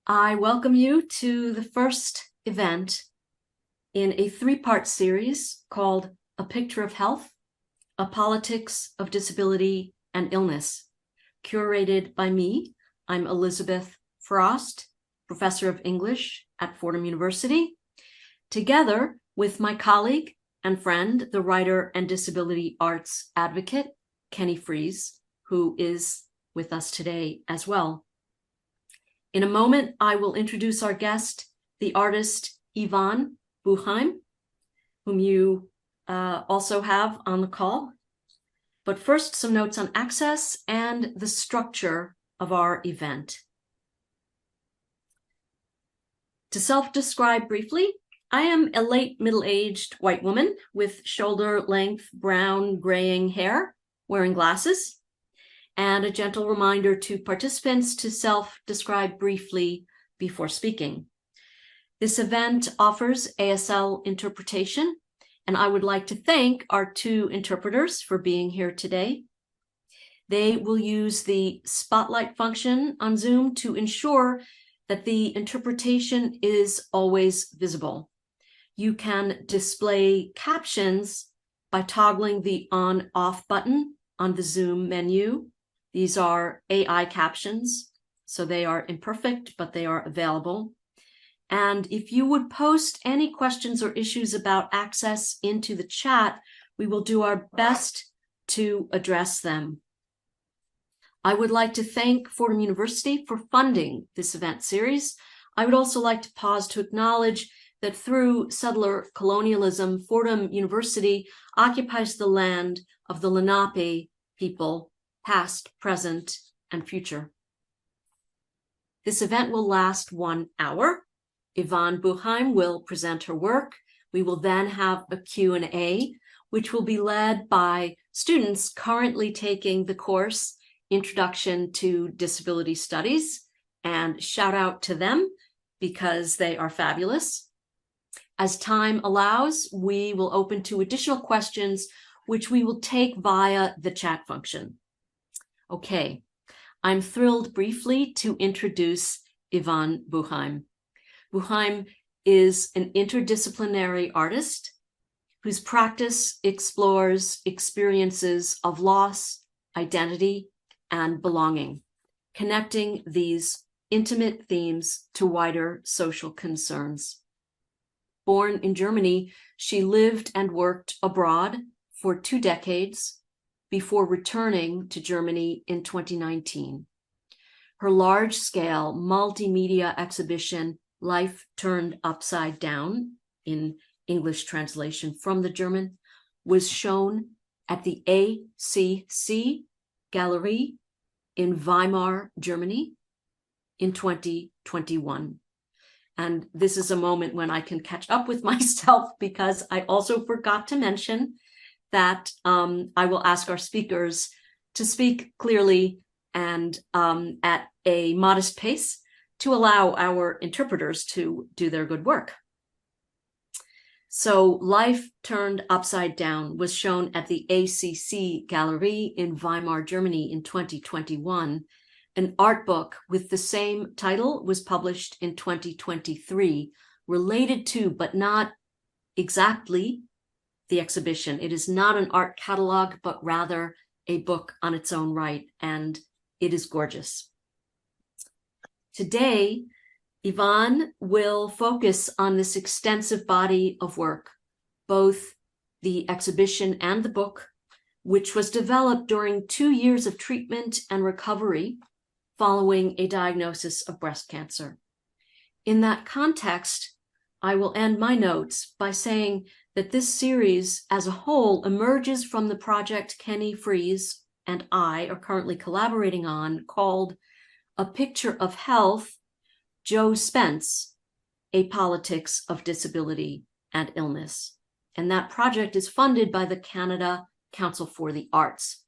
I welcome you to the first event in a three-part series called A Picture of Health, A Politics of Disability and Illness, curated by me. I'm Elizabeth Frost, professor of English at Fordham University, together with my colleague and friend, the writer and disability arts advocate, Kenny Fries, who is with us today as well. In a moment, I will introduce our guest, the artist Yvonne Buchheim, whom you also have on the call. But first, some notes on access and the structure of our event. To self-describe briefly, I am a late middle-aged white woman with shoulder-length brown graying hair, wearing glasses, and a gentle reminder to participants to self-describe briefly before speaking. This event offers ASL interpretation, and I would like to thank our two interpreters for being here today. They will use the spotlight function on Zoom to ensure that the interpretation is always visible. You can display captions by toggling the on-off button on the Zoom menu. These are AI captions, so they are imperfect, but they are available. And if you would post any questions or issues about access into the chat, we will do our best to address them. I would like to thank Fordham University for funding this event series. I would also like to pause to acknowledge that through settler colonialism, Fordham University occupies the land of the Lenape people, past, present, and future. This event will last 1 hour. Yvonne Buchheim will present her work. We will then have a Q&A, which will be led by students currently taking the course Introduction to Disability Studies, and shout out to them because they are fabulous. As time allows, we will open to additional questions, which we will take via the chat function. Okay, I'm thrilled briefly to introduce Yvonne Buchheim. Buchheim is an interdisciplinary artist whose practice explores experiences of loss, identity, and belonging, connecting these intimate themes to wider social concerns. Born in Germany, she lived and worked abroad for 2 decades before returning to Germany in 2019. Her large-scale multimedia exhibition, Life Turned Upside Down, in English translation from the German, was shown at the ACC Gallery in Weimar, Germany in 2021. And this is a moment when I can catch up with myself because I also forgot to mention that I will ask our speakers to speak clearly and at a modest pace to allow our interpreters to do their good work. So Life Turned Upside Down was shown at the ACC Gallery in Weimar, Germany in 2021. An art book with the same title was published in 2023, related to, but not exactly, the exhibition. It is not an art catalog, but rather a book on its own right, and it is gorgeous. Today, Yvonne will focus on this extensive body of work, both the exhibition and the book, which was developed during 2 years of treatment and recovery following a diagnosis of breast cancer. In that context, I will end my notes by saying that this series as a whole emerges from the project Kenny Fries and I are currently collaborating on called A Picture of Health, Joe Spence, A Politics of Disability and Illness. And that project is funded by the Canada Council for the Arts.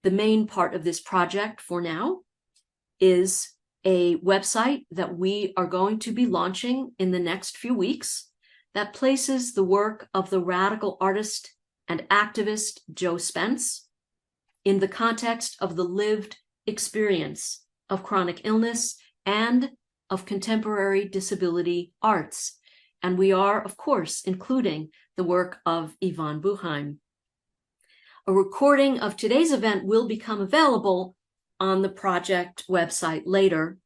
The main part of this project for now is a website that we are going to be launching in the next few weeks that places the work of the radical artist and activist Joe Spence in the context of the lived experience of chronic illness and of contemporary disability arts. And we are, of course, including the work of Yvonne Buchheim. A recording of today's event will become available on the project website later.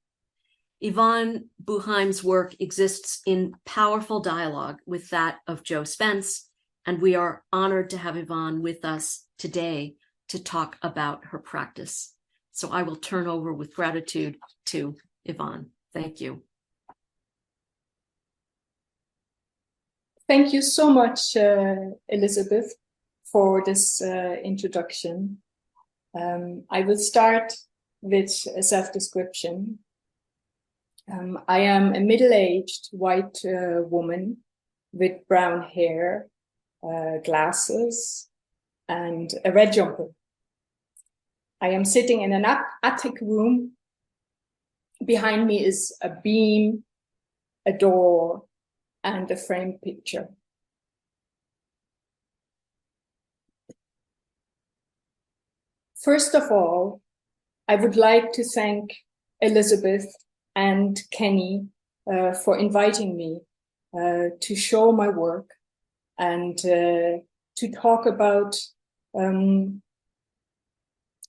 Yvonne Buchheim's work exists in powerful dialogue with that of Joe Spence, and we are honored to have Yvonne with us today to talk about her practice. So I will turn over with gratitude to Yvonne. Thank you. Thank you so much, Elizabeth, for this introduction. I will start with a self-description. I am a middle-aged white woman with brown hair, glasses, and a red jumper. I am sitting in an attic room. Behind me is a beam, a door, and a framed picture. First of all, I would like to thank Elizabeth and Kenny for inviting me to show my work and to talk about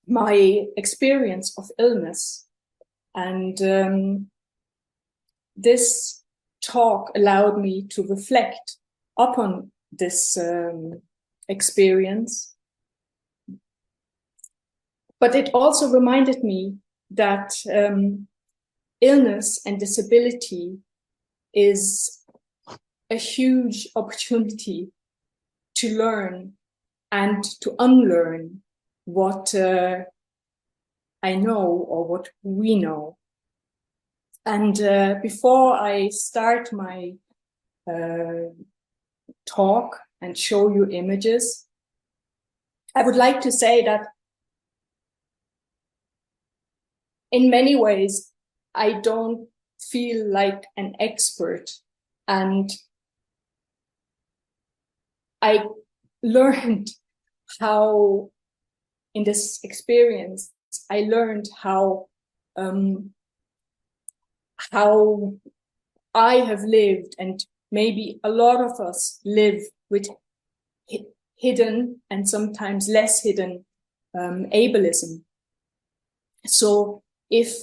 my experience of illness. And this talk allowed me to reflect upon this experience. But it also reminded me that illness and disability is a huge opportunity to learn and to unlearn what I know or what we know. And before I start my talk and show you images, I would like to say that in many ways, I don't feel like an expert, and I learned how, in this experience, I learned how I have lived, and maybe a lot of us live with hidden and sometimes less hidden ableism. So if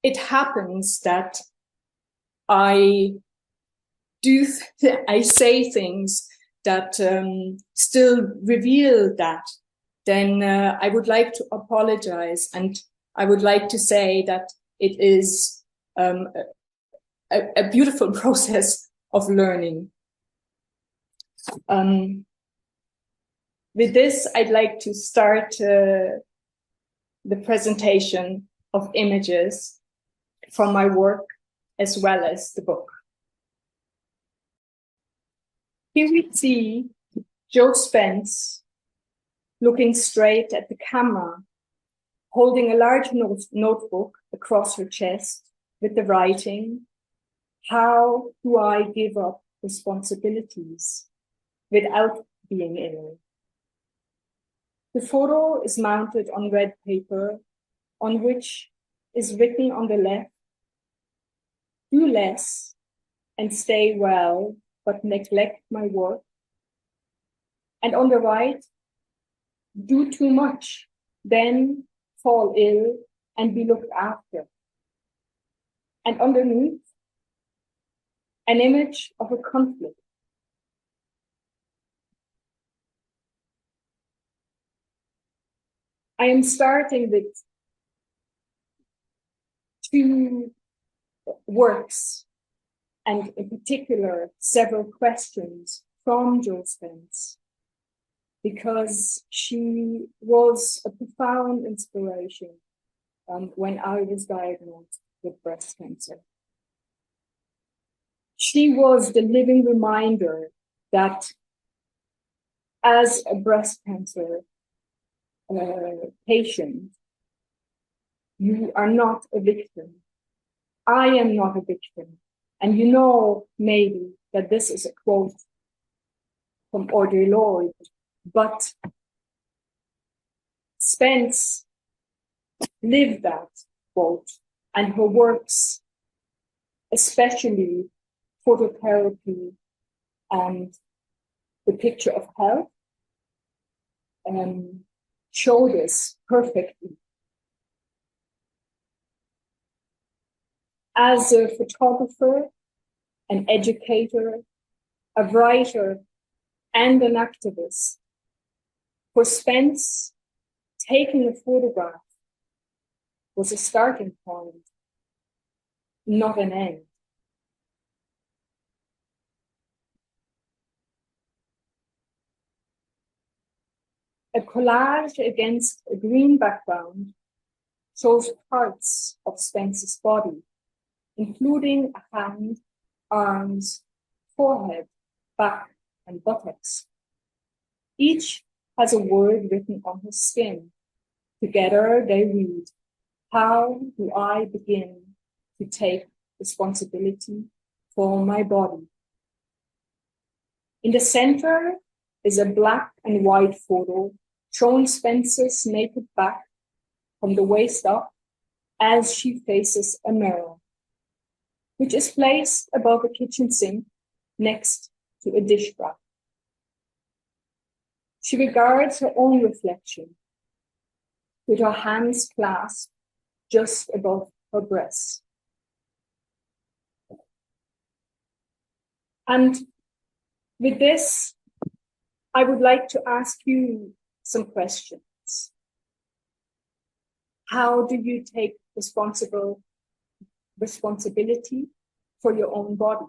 it happens that I say things that still reveal that, then I would like to apologize, and I would like to say that it is a beautiful process of learning. With this, I'd like to start the presentation of images from my work as well as the book. Here we see Joe Spence looking straight at the camera, holding a large notebook across her chest with the writing, "How do I give up responsibilities without being ill?" The photo is mounted on red paper, on which is written on the left, "Do less and stay well, but neglect my work." And on the right, "Do too much, then fall ill and be looked after." And underneath, an image of a conflict. I am starting with two works, and in particular, several questions from Jo Spence, because she was a profound inspiration when I was diagnosed with breast cancer. She was the living reminder that as a breast cancer patient, you are not a victim. I am not a victim. And you know maybe that this is a quote from Audre Lorde, but Spence lived that. quote, and her works, especially phototherapy and the picture of health, show this perfectly. As a photographer, an educator, a writer, and an activist, for Spence, taking a photograph was a starting point, not an end. A collage against a green background shows parts of Spence's body, including a hand, arms, forehead, back, and buttocks. Each has a word written on his skin. Together they read, "How do I begin to take responsibility for my body?" In the center is a black and white photo showing Spence's naked back from the waist up as she faces a mirror, which is placed above a kitchen sink next to a dish rack. She regards her own reflection with her hands clasped just above her breast. And with this, I would like to ask you some questions. How do you take responsibility for your own body?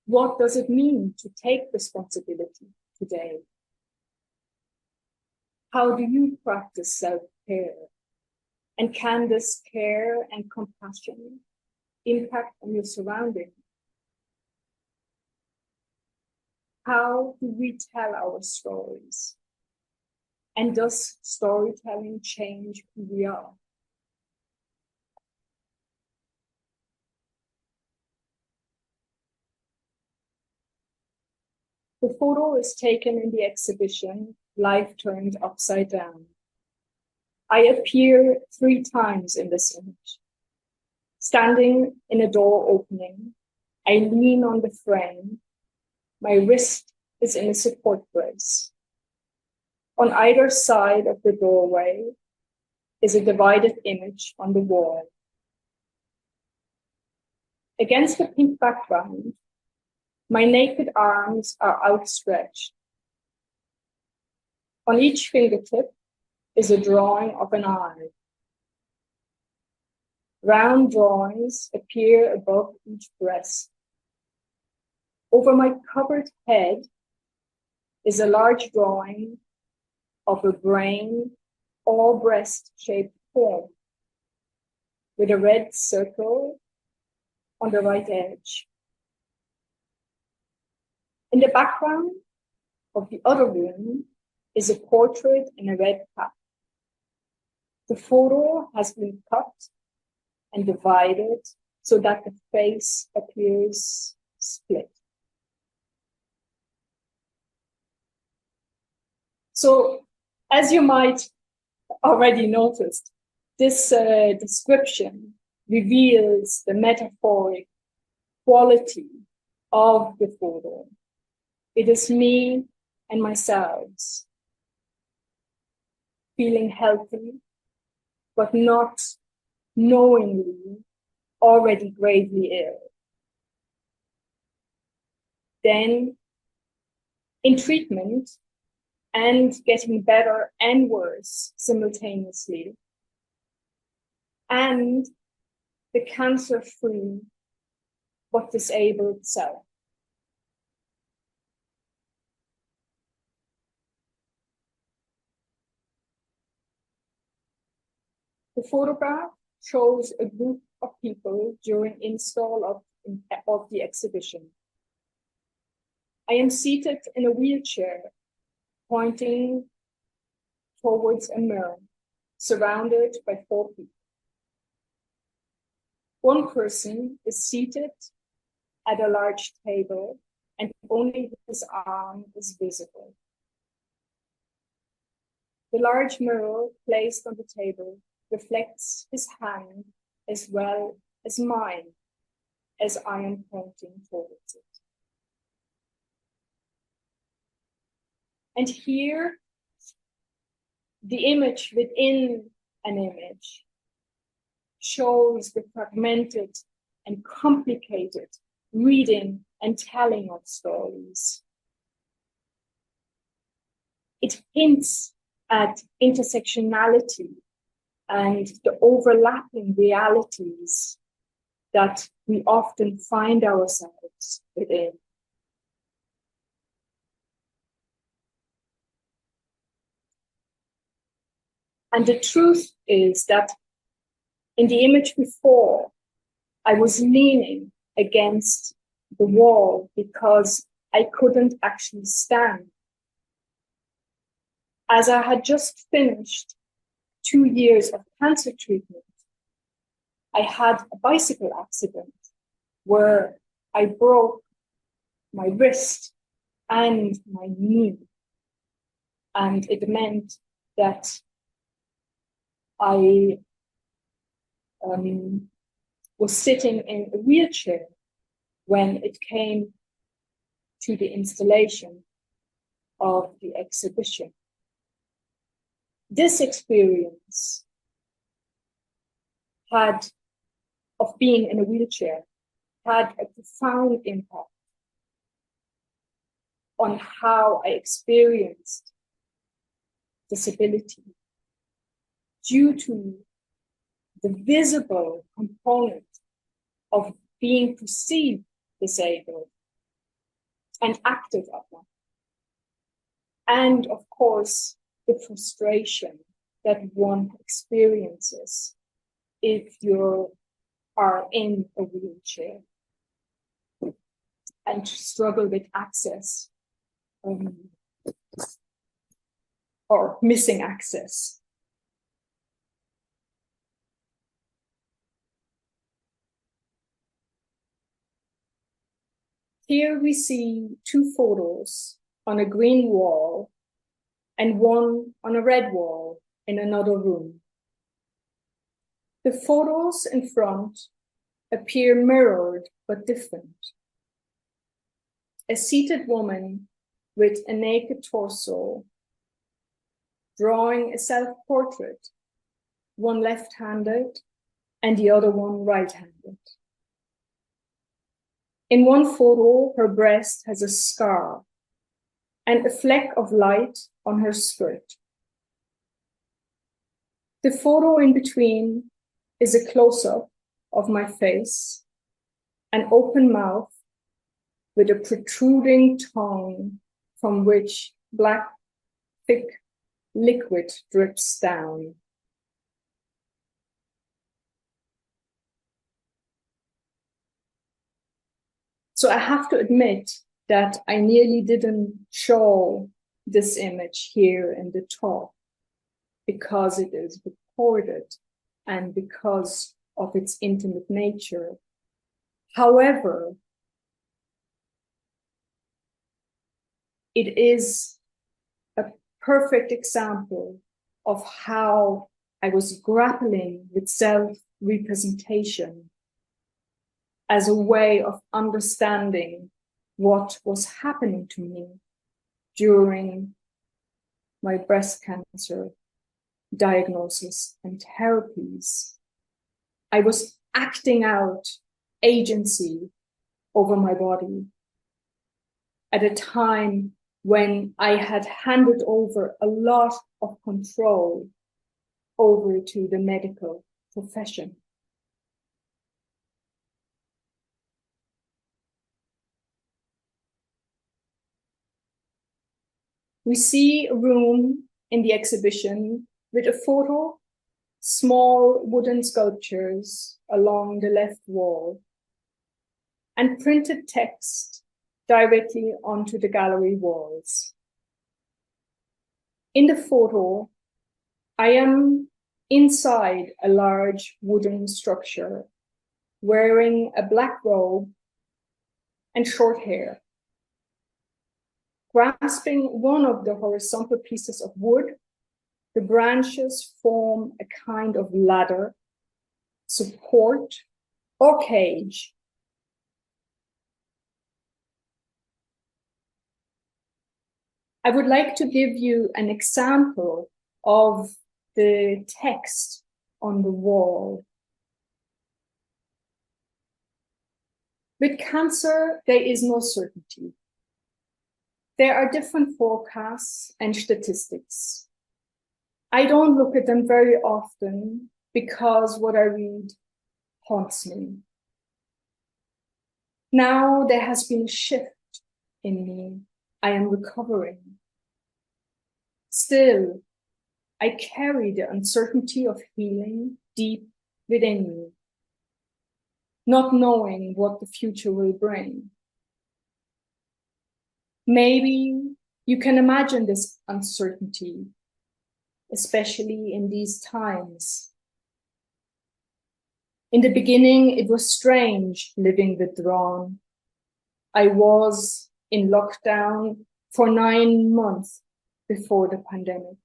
What does it mean to take responsibility today? How do you practice self-care? And can this care and compassion impact on your surroundings? How do we tell our stories? And does storytelling change who we are? The photo is taken in the exhibition, Life Turned Upside Down. I appear 3 times in this image. Standing in a door opening, I lean on the frame. My wrist is in a support brace. On either side of the doorway is a divided image on the wall. Against the pink background, my naked arms are outstretched. On each fingertip is a drawing of an eye. Round drawings appear above each breast. Over my covered head is a large drawing of a brain, all breast-shaped form, with a red circle on the right edge. In the background of the other room is a portrait in a red cap. The photo has been cut and divided so that the face appears split. So, as you might already noticed, this description reveals the metaphoric quality of the photo. It is me and myself feeling healthy, but not knowingly already gravely ill. Then, in treatment, and getting better and worse simultaneously, and the cancer-free but disabled self. The photograph shows a group of people during install of the exhibition. I am seated in a wheelchair, pointing towards a mirror, surrounded by 4 people. One person is seated at a large table, and only his arm is visible. The large mirror placed on the table reflects his hand as well as mine as I am pointing towards it. And here, the image within an image shows the fragmented and complicated reading and telling of stories. It hints at intersectionality and the overlapping realities that we often find ourselves within. And the truth is that in the image before, I was leaning against the wall because I couldn't actually stand. As I had just finished 2 years of cancer treatment, I had a bicycle accident where I broke my wrist and my knee. And it meant that I was sitting in a wheelchair when it came to the installation of the exhibition. This experience of being in a wheelchair had a profound impact on how I experienced disability due to the visible component of being perceived disabled and active of that. And of course, the frustration that one experiences if you are in a wheelchair and struggle with access or missing access. Here we see 2 photos on a green wall and one on a red wall in another room. The photos in front appear mirrored but different. A seated woman with a naked torso drawing a self-portrait, one left-handed and the other one right-handed. In one photo, her breast has a scar and a fleck of light on her skirt. The photo in between is a close-up of my face, an open mouth with a protruding tongue from which black, thick liquid drips down. So I have to admit that I nearly didn't show this image here in the talk because it is recorded and because of its intimate nature. However, it is a perfect example of how I was grappling with self-representation as a way of understanding what was happening to me during my breast cancer diagnosis and therapies. I was acting out agency over my body at a time when I had handed over a lot of control over to the medical profession. We see a room in the exhibition with a photo, small wooden sculptures along the left wall, and printed text directly onto the gallery walls. In the photo, I am inside a large wooden structure, wearing a black robe and short hair. Grasping one of the horizontal pieces of wood The branches form a kind of ladder, support, or cage. I would like to give you an example of the text on the wall. With cancer, there is no certainty. There are different forecasts and statistics. I don't look at them very often because what I read haunts me. Now there has been a shift in me. I am recovering. Still, I carry the uncertainty of healing deep within me, not knowing what the future will bring. Maybe you can imagine this uncertainty, especially in these times. In the beginning, it was strange living withdrawn. I was in lockdown for 9 months before the pandemic.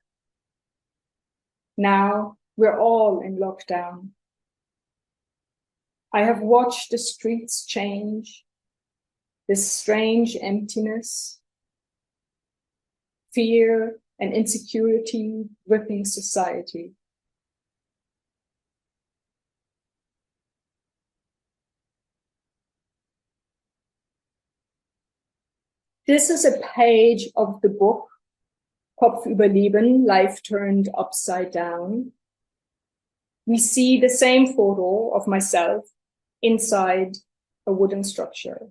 Now we're all in lockdown. I have watched the streets change, this strange emptiness, fear and insecurity gripping society. This is a page of the book Kopf über Leben, Life Turned Upside Down. We see the same photo of myself inside a wooden structure.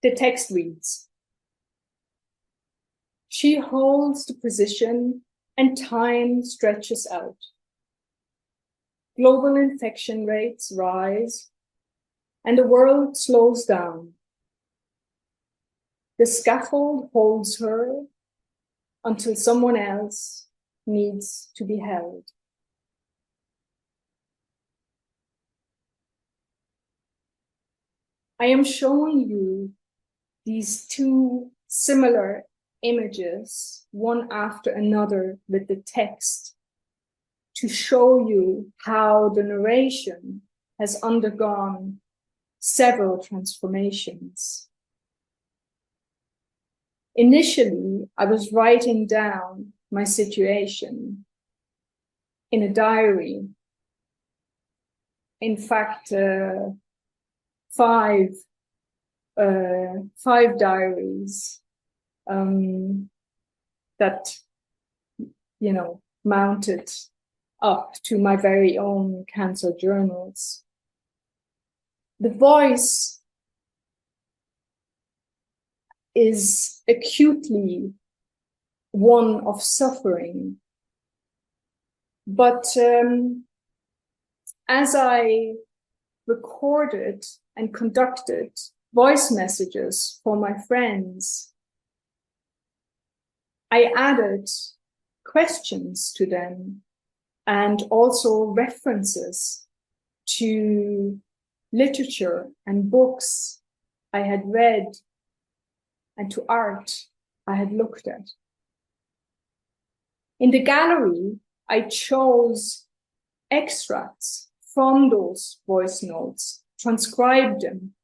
The text reads, "She holds the position and time stretches out. Global infection rates rise and the world slows down. The scaffold holds her until someone else needs to be held." I am showing you these two similar images, one after another with the text, to show you how the narration has undergone several transformations. Initially, I was writing down my situation in a diary. In fact, five diaries that, mounted up to my very own cancer journals. The voice is acutely one of suffering. But as I recorded and conducted voice messages for my friends, I added questions to them and also references to literature and books I had read and to art I had looked at. In the gallery, I chose extracts from those voice notes, transcribed them,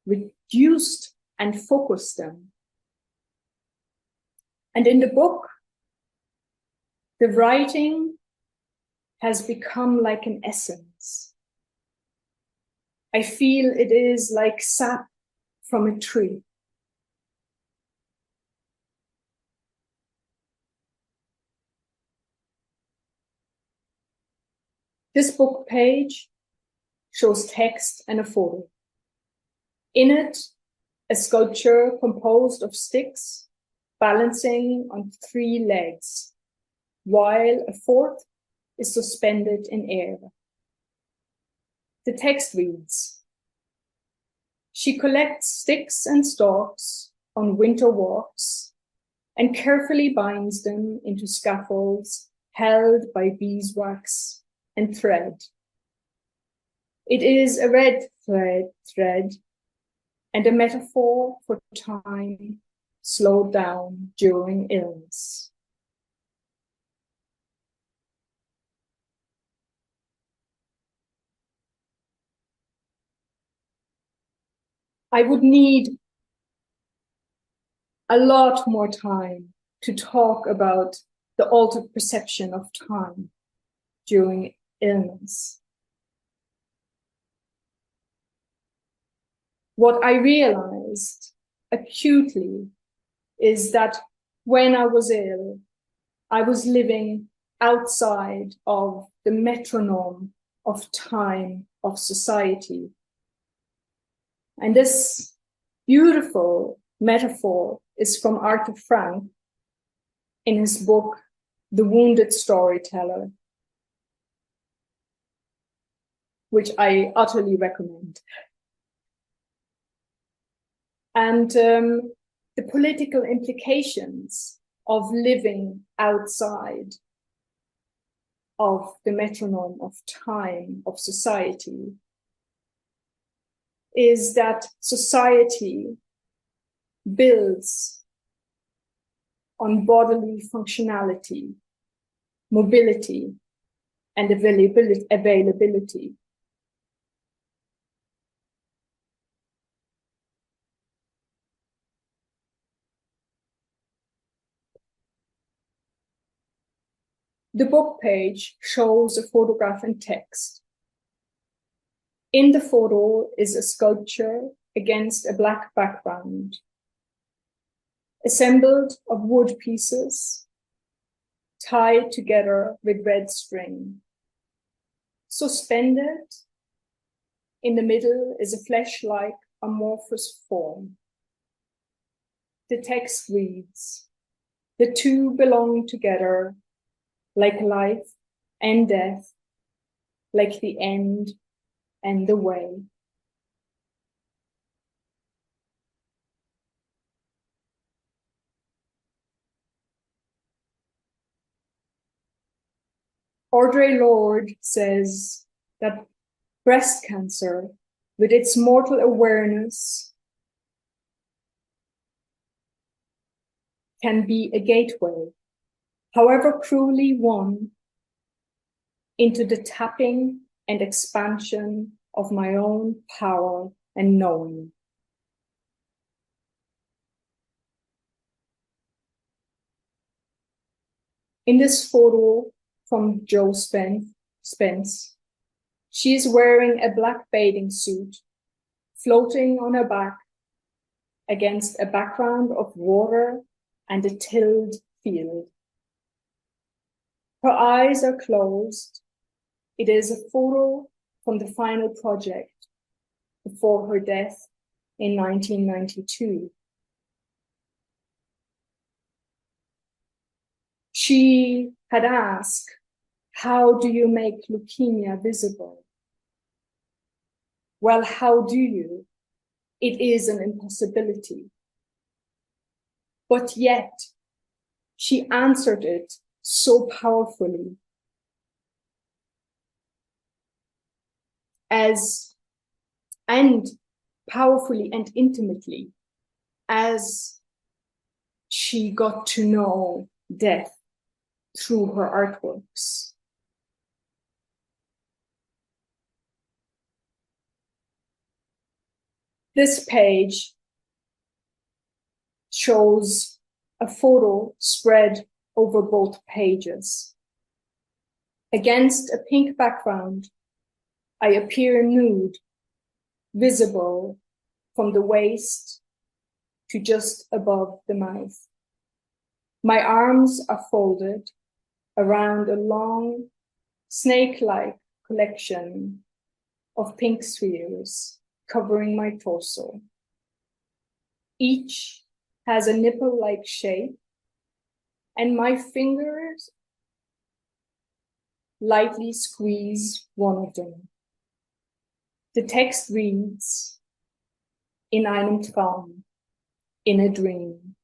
reduced and focused them. And in the book, the writing has become like an essence. I feel it is like sap from a tree. This book page shows text and a photo. In it, a sculpture composed of sticks balancing on 3 legs, while a 4th is suspended in air. The text reads, "She collects sticks and stalks on winter walks and carefully binds them into scaffolds held by beeswax and thread. It is a red thread and a metaphor for time slowed down during illness." I would need a lot more time to talk about the altered perception of time during illness. What I realized acutely is that when I was ill, I was living outside of the metronome of time of society. And this beautiful metaphor is from Arthur Frank in his book, The Wounded Storyteller, which I utterly recommend. And the political implications of living outside of the metronome of time of society is that society builds on bodily functionality, mobility, and availability. The book page shows a photograph and text. In the photo is a sculpture against a black background, assembled of wood pieces, tied together with red string. Suspended in the middle is a flesh-like amorphous form. The text reads, "The two belong together like life and death, like the end and the way." Audre Lorde says that breast cancer, with its mortal awareness, can be a gateway, however cruelly won, into the tapping and expansion of my own power and knowing. In this photo from Jo Spence, she is wearing a black bathing suit, floating on her back against a background of water and a tilled field. Her eyes are closed. It is a photo from the final project before her death in 1992. She had asked, "How do you make leukemia visible?" Well, how do you? It is an impossibility. But yet, she answered it so powerfully, and powerfully and intimately, as she got to know death through her artworks. This page shows a photo spread over both pages. Against a pink background, I appear nude, visible from the waist to just above the mouth. My arms are folded around a long, snake-like collection of pink spheres covering my torso. Each has a nipple-like shape, and my fingers lightly squeeze one of them. The text reads, "In einem Traum," in a dream.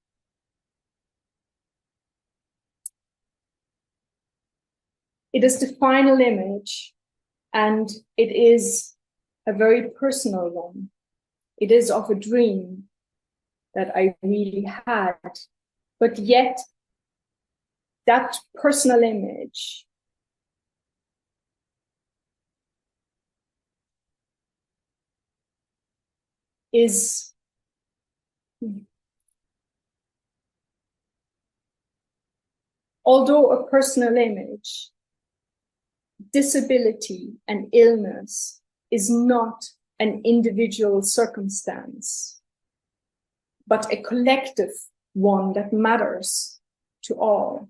It is the final image, and it is a very personal one. It is of a dream that I really had, but yet that personal image is although a personal image, disability and illness is not an individual circumstance, but a collective one that matters to all.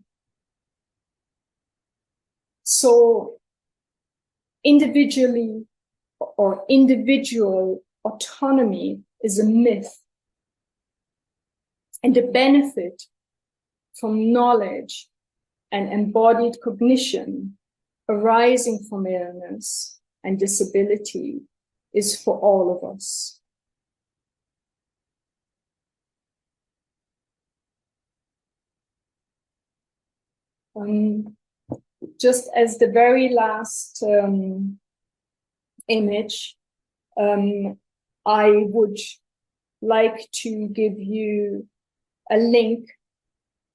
So individual autonomy is a myth, and the benefit from knowledge and embodied cognition arising from illness and disability is for all of us. Just as the very last image, I would like to give you a link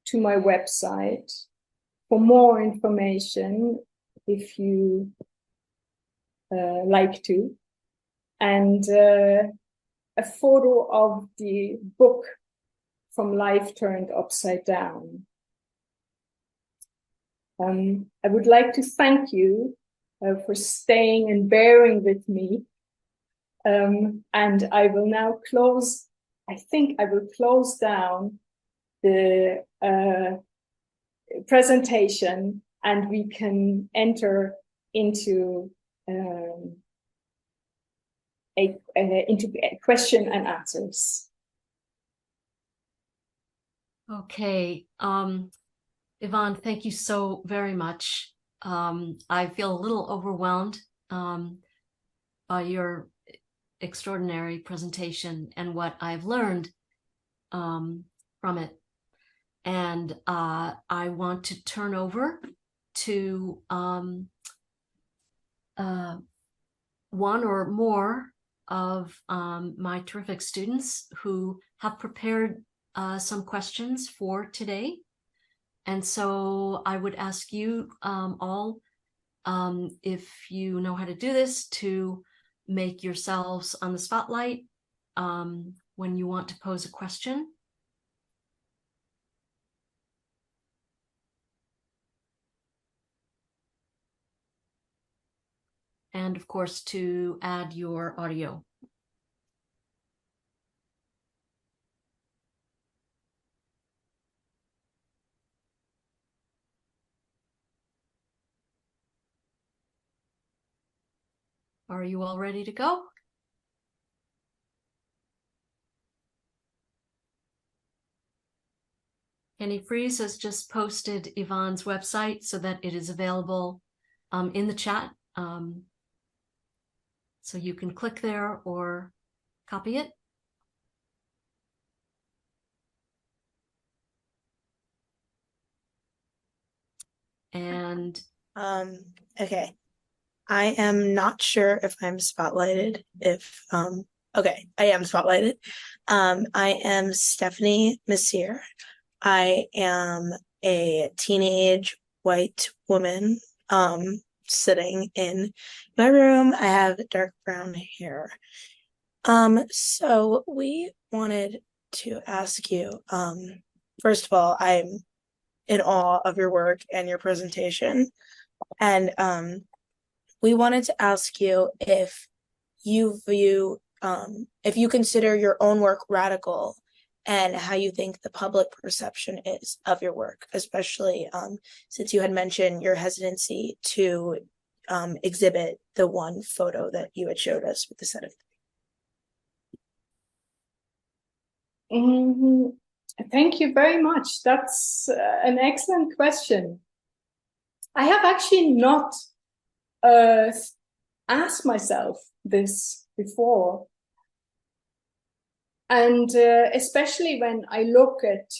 to my website for more information if you like to, and a photo of the book From Life Turned Upside Down. I would like to thank you for staying and bearing with me. And I will now close, I think I will close down the presentation, and we can enter into question and answers. Okay. Yvonne, thank you so very much. I feel a little overwhelmed by your extraordinary presentation and what I've learned from it. And I want to turn over to one or more of my terrific students who have prepared some questions for today. And so I would ask you all, if you know how to do this, to make yourselves on the spotlight when you want to pose a question. And of course, to add your audio. Are you all ready to go? Kenny Fries has just posted Yvonne's website so that it is available in the chat. So you can click there or copy it. And okay. I am not sure if I'm spotlighted. Okay, I am spotlighted. I am Stephanie Messier. I am a teenage white woman sitting in my room. I have dark brown hair. So we wanted to ask you, first of all, I'm in awe of your work and your presentation. And we wanted to ask you if you consider your own work radical, and how you think the public perception is of your work, especially since you had mentioned your hesitancy to exhibit the one photo that you had showed us with the set of. Thank you very much. That's an excellent question. I have actually not asked myself this before. And especially when I look at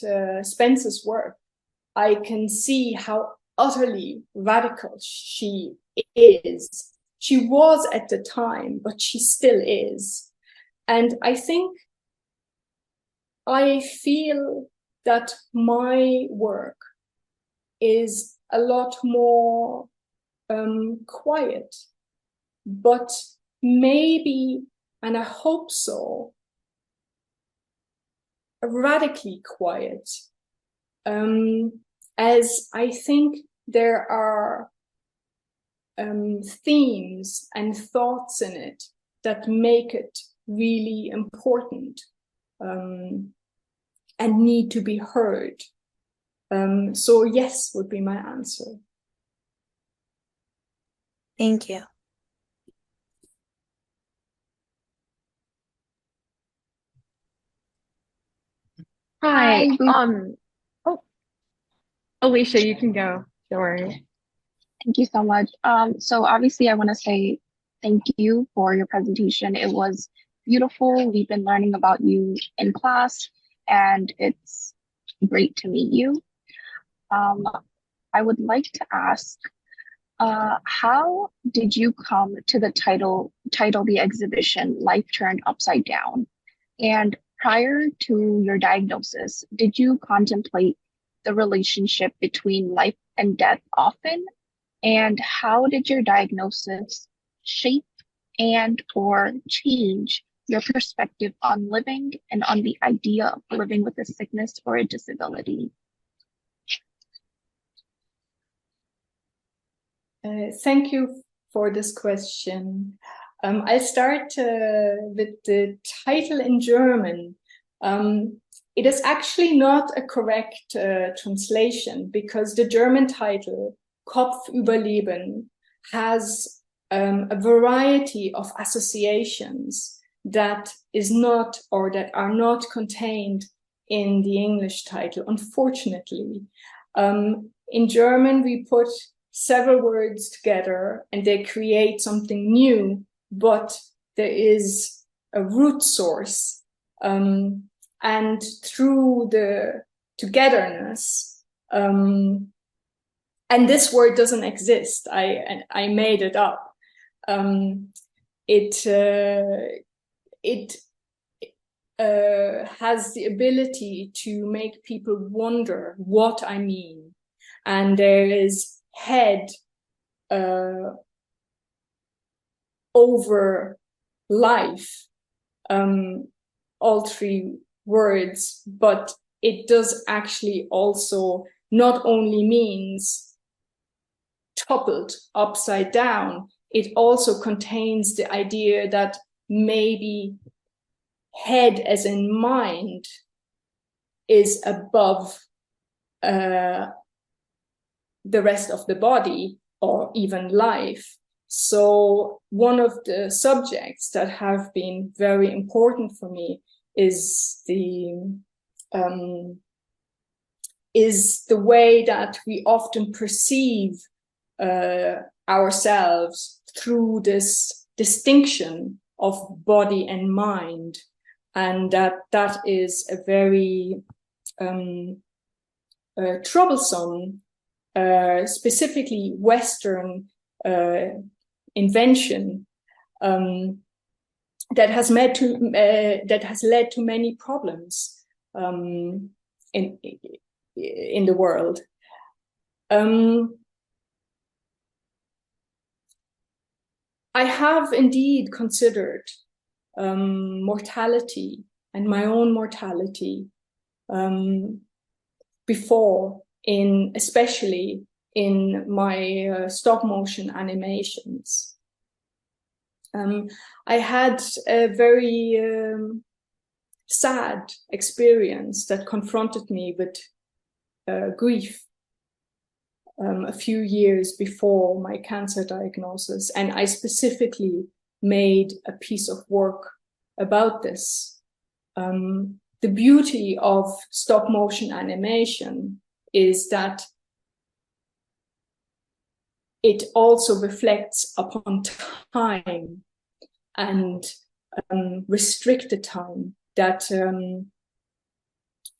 Spence's work, I can see how utterly radical she is. She was at the time, but she still is. And I think I feel that my work is a lot more quiet, but maybe, and I hope so, radically quiet, as I think there are themes and thoughts in it that make it really important and need to be heard. So yes would be my answer. Thank you. Hi. Hi. Oh, Alicia, you can go. Don't worry. Thank you so much. So obviously I want to say thank you for your presentation. It was beautiful. We've been learning about you in class, and it's great to meet you. I would like to ask, how did you come to the title the exhibition Life Turned Upside Down? And prior to your diagnosis, did you contemplate the relationship between life and death often? And how did your diagnosis shape and or change your perspective on living and on the idea of living with a sickness or a disability? Thank you for this question. I'll start with the title in German. It is actually not a correct translation, because the German title, Kopf über Leben, has a variety of associations that is not, or that are not contained in the English title, unfortunately. In German, we put several words together and they create something new, but there is a root source. And through the togetherness, and this word doesn't exist, I made it up. It has the ability to make people wonder what I mean. And there is head over life, all three words, but it does actually also not only means toppled upside down, it also contains the idea that maybe head as in mind is above the rest of the body or even life. So one of the subjects that have been very important for me is the way that we often perceive ourselves through this distinction of body and mind, and that is a very troublesome, specifically Western invention that has led to many problems in the world. I have indeed considered mortality and my own mortality before, especially in my stop motion animations. I had a very sad experience that confronted me with grief a few years before my cancer diagnosis, and I specifically made a piece of work about this. The beauty of stop motion animation is that it also reflects upon time and restricted time, that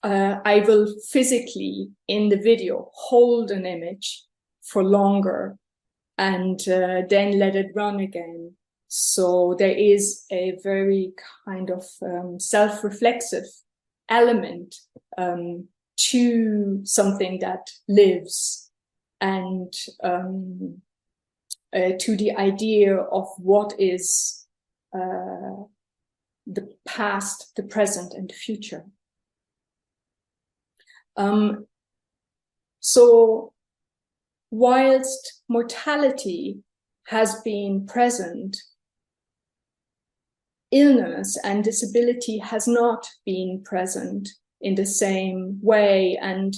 I will physically in the video hold an image for longer and then let it run again. So there is a very kind of self-reflexive element to something that lives, and to the idea of what is the past, the present, and the future. So whilst mortality has been present, illness and disability has not been present in the same way, and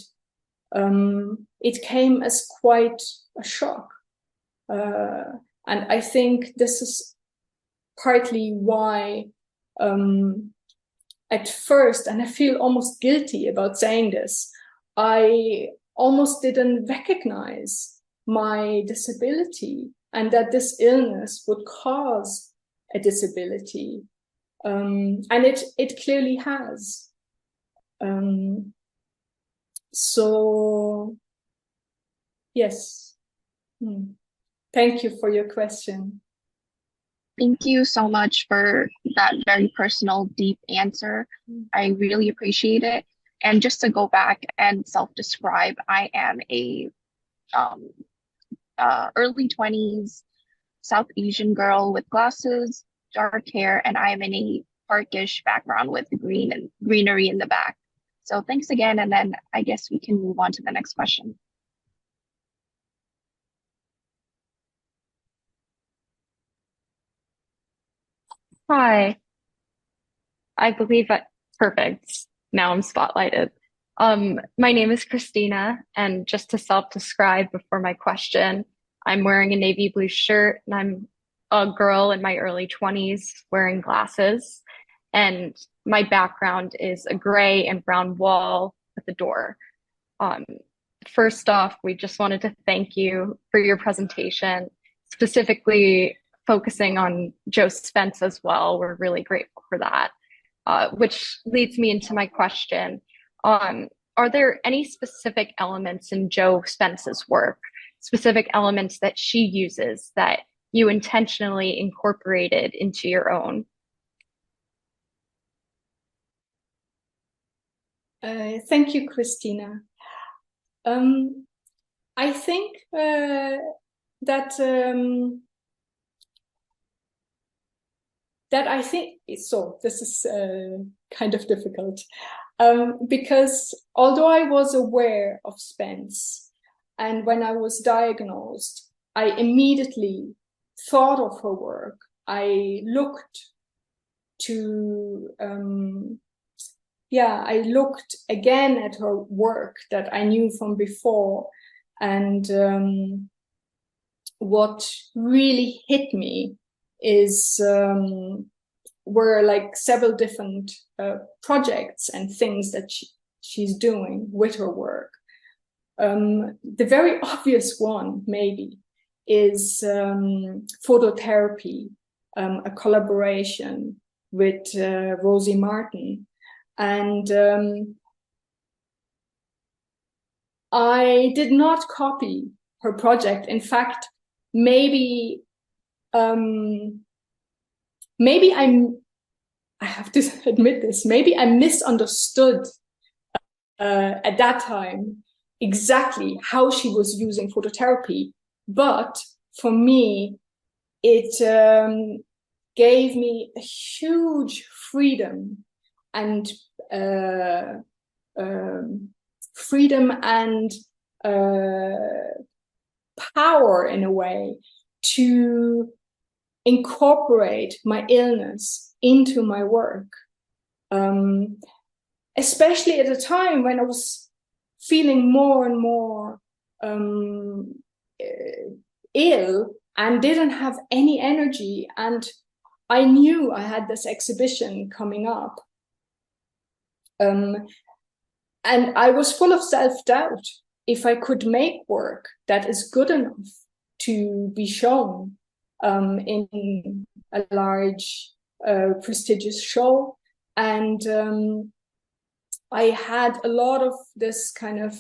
it came as quite a shock. And I think this is partly why at first, and I feel almost guilty about saying this, I almost didn't recognize my disability and that this illness would cause a disability. And it clearly has. So, yes. Thank you for your question. Thank you so much for that very personal, deep answer. I really appreciate it. And just to go back and self-describe, I am a early 20s South Asian girl with glasses, dark hair, and I'm in a parkish background with green and greenery in the back. So thanks again, and then I guess we can move on to the next question. Hi. I believe that perfect. Now I'm spotlighted. My name is Christina, and just to self-describe before my question, I'm wearing a navy blue shirt, and I'm a girl in my early 20s wearing glasses. And my background is a gray and brown wall with a door. First off, we just wanted to thank you for your presentation, specifically focusing on Joe Spence as well. We're really grateful for that. Which leads me into my question. Are there any specific elements in Joe Spence's work, specific elements that she uses that you intentionally incorporated into your own? Thank you, Christina. I think that I think so. This is kind of difficult because although I was aware of Spence, and when I was diagnosed, I immediately thought of her work. I looked to I looked again at her work that I knew from before, and what really hit me is were like several different projects and things that she's doing with her work. The very obvious one maybe is phototherapy, a collaboration with Rosie Martin. And I did not copy her project. In fact, maybe I have to admit this, maybe I misunderstood at that time exactly how she was using phototherapy. But for me, it gave me a huge freedom and power in a way to incorporate my illness into my work, especially at a time when I was feeling more and more ill and didn't have any energy, and I knew I had this exhibition coming up. And I was full of self-doubt if I could make work that is good enough to be shown in a large, prestigious show. And I had a lot of this kind of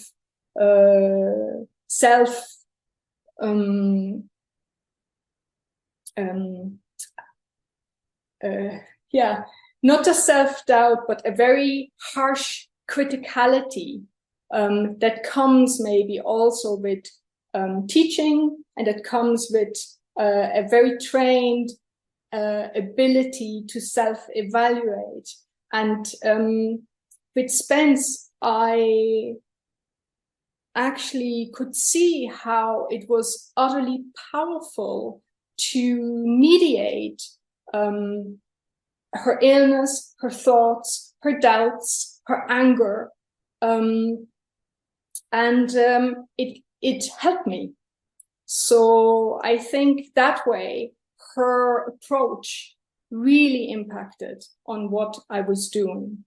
not just self-doubt, but a very harsh criticality that comes maybe also with teaching, and that comes with a very trained ability to self-evaluate. And with Spence, I actually could see how it was utterly powerful to mediate her illness, her thoughts, her doubts, her anger, and it helped me. So I think that way her approach really impacted on what I was doing.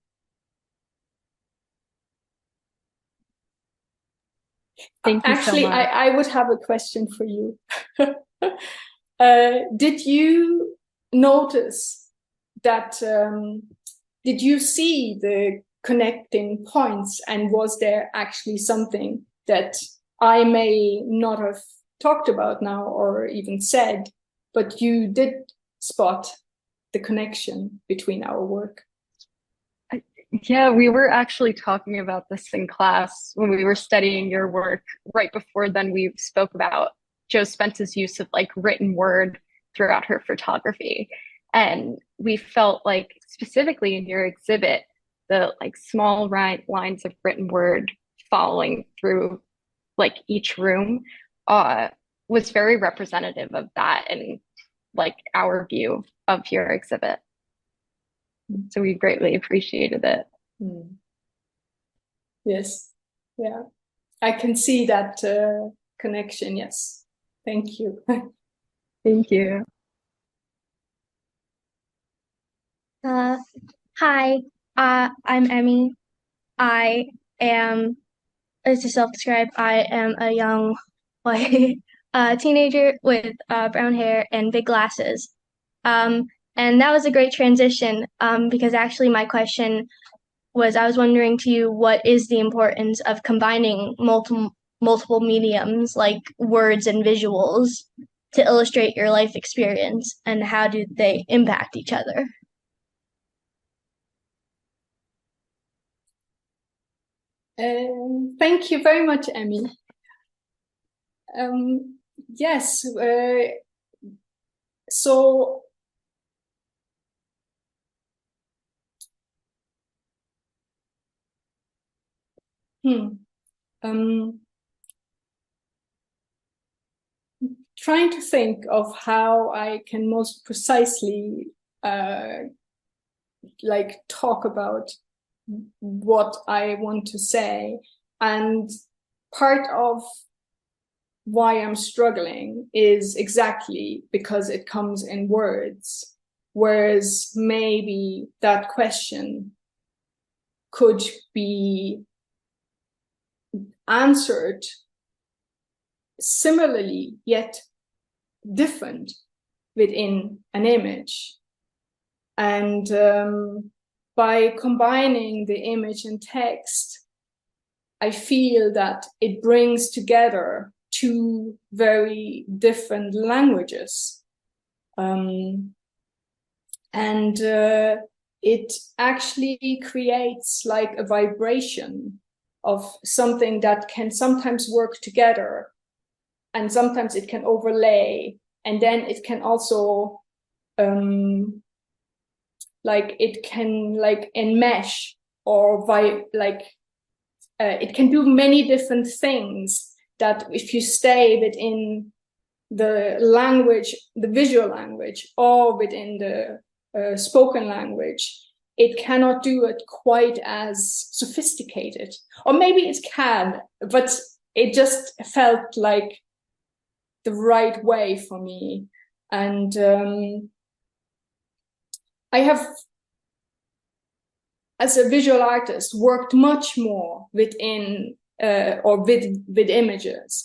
Thank you Actually, so much. I would have a question for you. Did you notice that, did you see the connecting points, and was there actually something that I may not have talked about now or even said, but you did spot the connection between our work? Yeah, we were actually talking about this in class when we were studying your work. Right before then, we spoke about Jo Spence's use of like written word throughout her photography. And we felt like specifically in your exhibit, the like small lines of written word following through like each room was very representative of that and like our view of your exhibit. So we greatly appreciated it. Yes, yeah, I can see that connection. Yes, thank you. Thank you. Hi, I'm Emmy. I am, to self-describe, I am a young white teenager with brown hair and big glasses. And that was a great transition because actually my question was, I was wondering to you, what is the importance of combining multiple mediums like words and visuals to illustrate your life experience, and how do they impact each other? Thank you very much, Emmy. Yes, so trying to think of how I can most precisely like talk about what I want to say. And part of why I'm struggling is exactly because it comes in words, whereas maybe that question could be answered similarly yet different within an image. And by combining the image and text, I feel that it brings together two very different languages. And it actually creates like a vibration of something that can sometimes work together, and sometimes it can overlay, and then it can also like it can like enmesh or it can do many different things that if you stay within the language, the visual language, or within the spoken language, it cannot do it quite as sophisticated. Or maybe it can, but it just felt like the right way for me. And I have, as a visual artist, worked much more within or with images,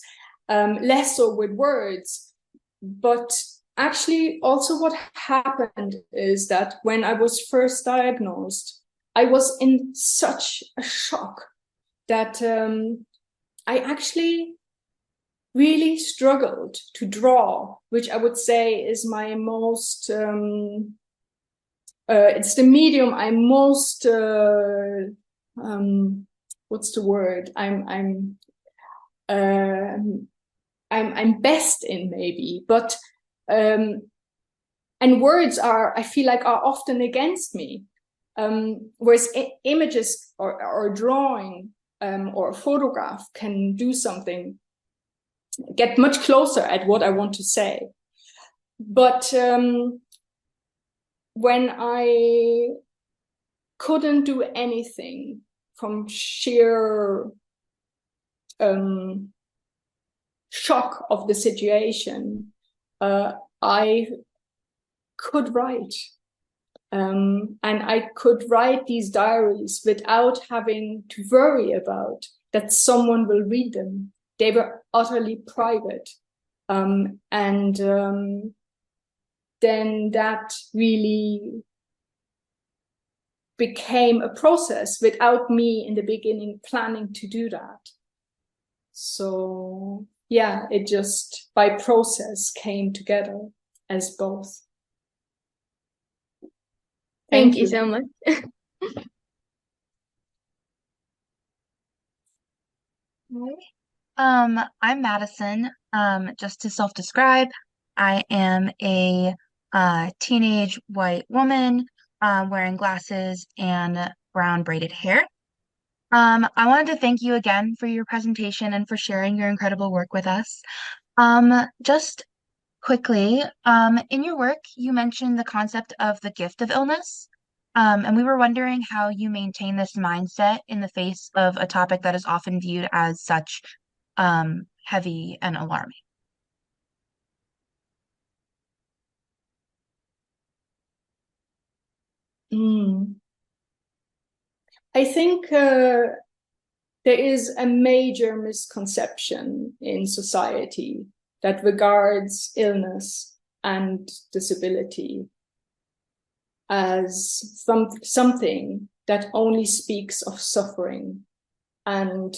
less so with words. But actually, also what happened is that when I was first diagnosed, I was in such a shock that I actually really struggled to draw, which I would say is my most it's the medium I'm most what's the word I'm best in, maybe, but and words are, I feel like, are often against me, whereas images or drawing or a photograph can do something, get much closer at what I want to say. But when I couldn't do anything from sheer shock of the situation, I could write. And I could write these diaries without having to worry about that someone will read them. They were utterly private. Then that really became a process without me in the beginning planning to do that. So yeah, it just by process came together as both. Thank you so much. I'm Madison. Just to self-describe, I am a teenage white woman wearing glasses and brown braided hair. I wanted to thank you again for your presentation and for sharing your incredible work with us. Just quickly, in your work, you mentioned the concept of the gift of illness. And we were wondering how you maintain this mindset in the face of a topic that is often viewed as such heavy and alarming. I think there is a major misconception in society that regards illness and disability as something that only speaks of suffering, and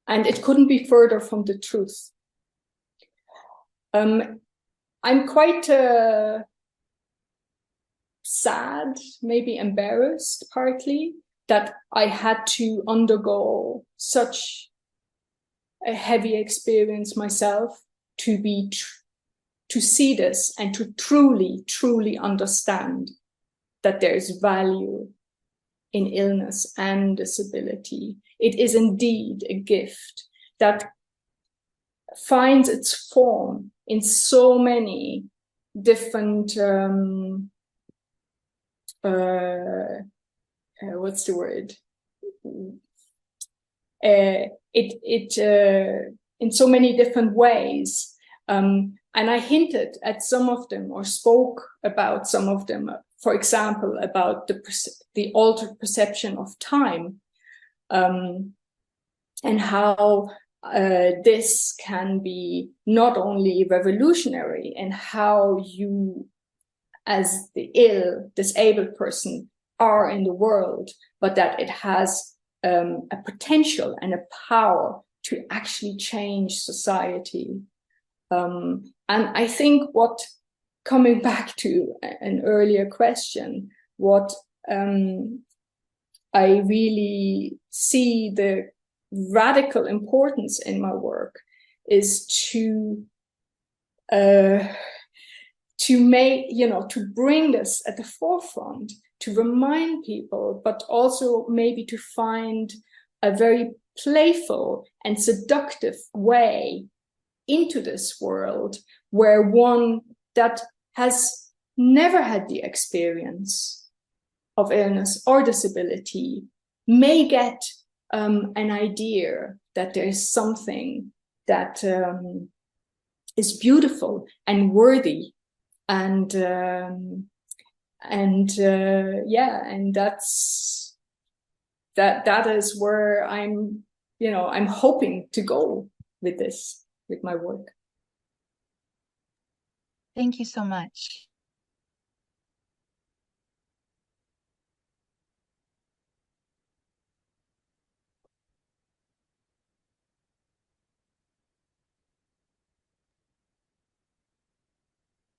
it couldn't be further from the truth. I'm quite sad, maybe embarrassed partly, that I had to undergo such a heavy experience myself to see this and to truly understand that there is value in illness and disability. It is indeed a gift that finds its form in so many different what's the word? In so many different ways. And I hinted at some of them or spoke about some of them. For example, about the altered perception of time, and how this can be not only revolutionary in how you, as the disabled person, are in the world, but that it has a potential and a power to actually change society. And I think coming back to an earlier question, what I really see the radical importance in my work is to bring this at the forefront, to remind people, but also maybe to find a very playful and seductive way into this world, where one that has never had the experience of illness or disability may get an idea that there is something that is beautiful and worthy, and that is where I'm hoping to go with this, with my work. Thank you so much.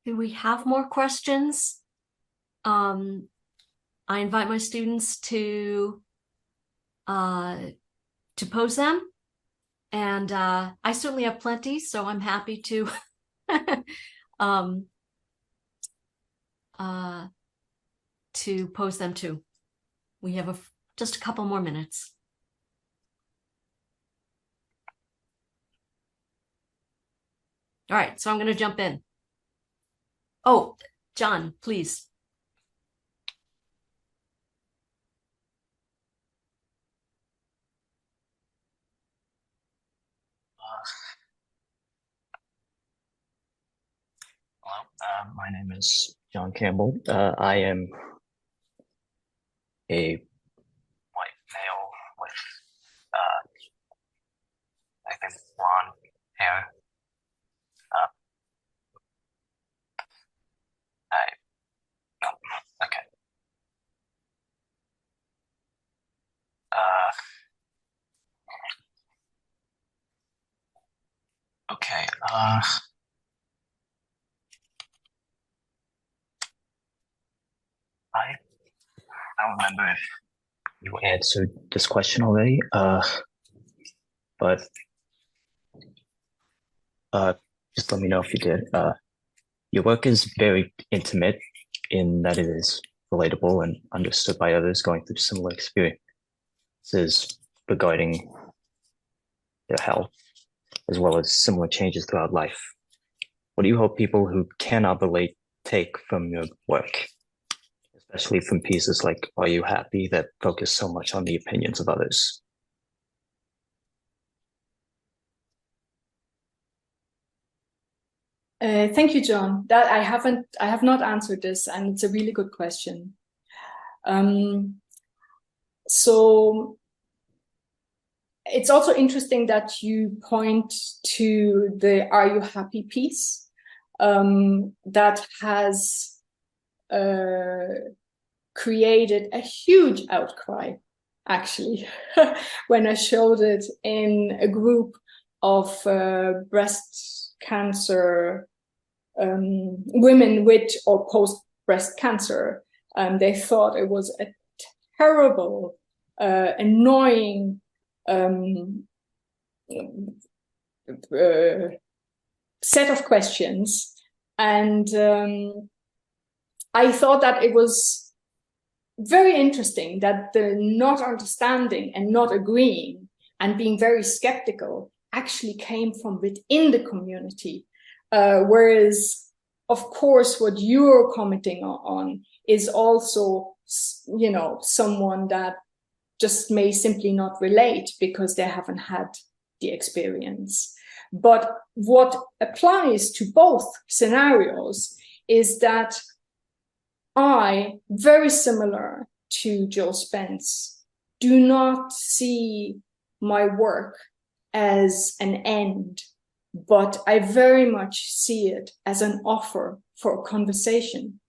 Do we have more questions? I invite my students to pose them, and I certainly have plenty, so I'm happy to to pose them to. We have just a couple more minutes. All right, so I'm going to jump in. Oh, John, please. Hello, my name is John Campbell. I am a white male with, I think, blonde hair. Okay. Okay. I don't remember if you answered this question already, but just let me know if you did. Your work is very intimate in that it is relatable and understood by others going through similar experiences regarding their health, as well as similar changes throughout life. What do you hope people who cannot relate take from your work, especially from pieces like Are You Happy that focus so much on the opinions of others? Thank you, John. That I have not answered this, and it's a really good question. So it's also interesting that you point to the Are You Happy piece that has created a huge outcry, actually, when I showed it in a group of breast cancer women with or post breast cancer. They thought it was a terrible, annoying set of questions, and I thought that it was very interesting that the not understanding and not agreeing and being very skeptical actually came from within the community. Whereas, of course, what you're commenting on is also, you know, someone that just may simply not relate because they haven't had the experience. But what applies to both scenarios is that I, very similar to Joe Spence, do not see my work as an end, but I very much see it as an offer for a conversation,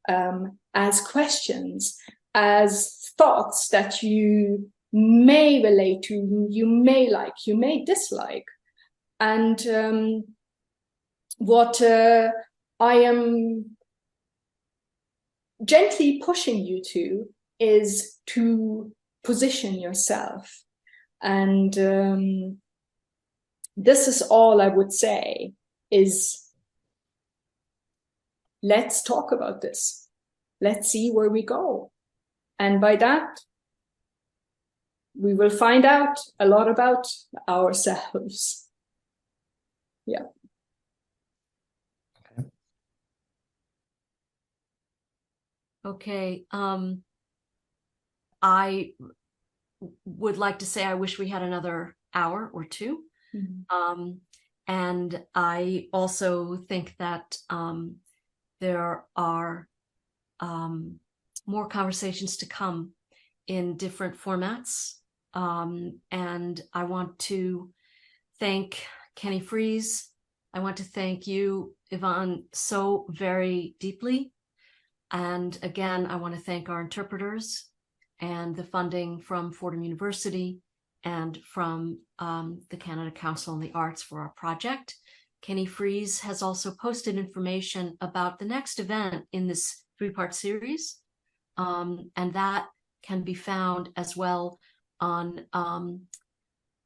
as questions, as thoughts that you may relate to, you may like, you may dislike. And what I am gently pushing you to is to position yourself. And this is all I would say is, let's talk about this. Let's see where we go. And by that, we will find out a lot about ourselves. Yeah. Okay. I would like to say I wish we had another hour or two. Mm-hmm. And I also think that there are more conversations to come in different formats. And I want to thank Kenny Freeze. I want to thank you, Yvonne, so very deeply. And again, I want to thank our interpreters and the funding from Fordham University and from the Canada Council on the Arts for our project. Kenny Freeze has also posted information about the next event in this three-part series, and that can be found as well on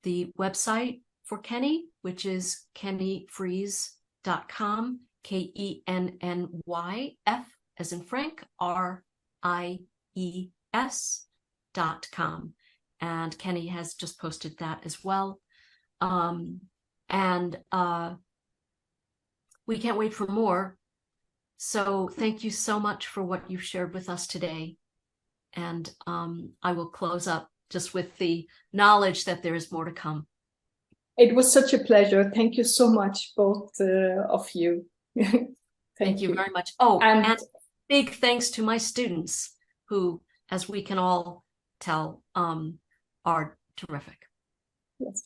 the website for Kenny, which is kennyfreeze.com, KENNYF as in Frank, RIEZE. IES.com. And Kenny has just posted that as well. And we can't wait for more. So thank you so much for what you've shared with us today. And I will close up just with the knowledge that there is more to come. It was such a pleasure. Thank you so much, both of you. Thank you very much. Oh, and big thanks to my students who, as we can all tell, are terrific. Yes.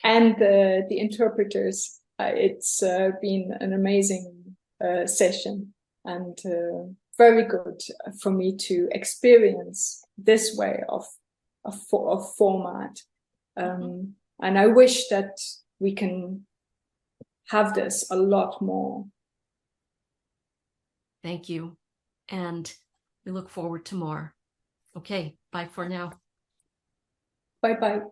And the interpreters. It's been an amazing session and very good for me to experience this way of format. And I wish that we can have this a lot more. Thank you. And we look forward to more. Okay, bye for now. Bye-bye.